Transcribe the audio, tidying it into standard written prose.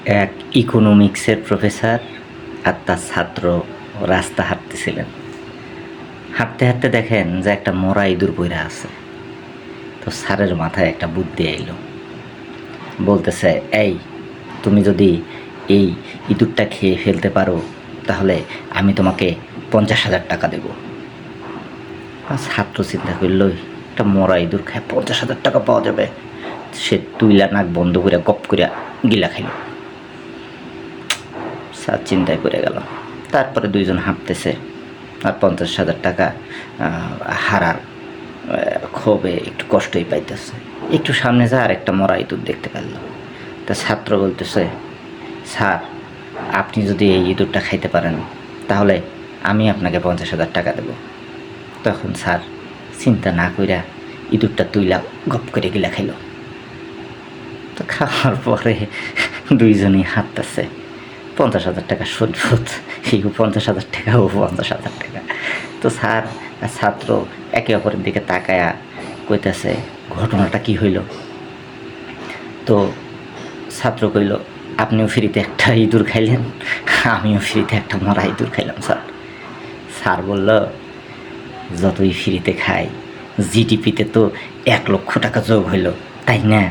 এক ইকোনমিক্সের প্রফেসর আর তার ছাত্র রাস্তা হাঁটতেছিলেন। হাঁটতে হাঁটতে দেখেন যে একটা মরা ইঁদুর পইড়া আছে। তো স্যারের মাথায় একটা বুদ্ধি এলো। বলতেছে, এই তুমি যদি এই ইঁদুরটা খেয়ে ফেলতে পারো তাহলে আমি তোমাকে 50,000 টাকা দেব। ছাত্র চিন্তা করল, একটা মরা ইঁদুর খায় 50,000 টাকা পাওয়া যাবে। সে তুইলা নাক বন্ধ করে গপ করে গিলা খাইল। স্যার চিন্তায় পড়ে গেল। তারপরে দুইজন হাঁটতেছে আর 50,000 টাকা হারার ক্ষোভে একটু কষ্টই পাইতেছে। একটু সামনে যা আর একটা মরা ইঁদুর দেখতে পেল। তা ছাত্র বলতেছে, স্যার আপনি যদি এই ইঁদুরটা খাইতে পারেন তাহলে আমি আপনাকে 50,000 টাকা দেব। তখন স্যার চিন্তা না কইরা ইঁদুরটা তুইলা গপ করে গিলা খাইল। তো খাওয়ার পরে দুইজনই হাঁটতেছে। 50,000 টাকা শোধ, এই 50,000 টাকা ও 50,000 টাকা। তো স্যার আর ছাত্র একে অপরের দিকে তাকায়া কইতেছে, ঘটনাটা কি হইল? তো ছাত্র কইল, আপনিও ফ্রিতে একটা ইঁদুর খাইলেন, আমিও ফ্রিতে একটা মরা ইঁদুর খাইলাম স্যার। স্যার বলল, যতই ফ্রিতে খাই জিডিপিতে তো 1,00,000 টাকা যোগ হইল, তাই না?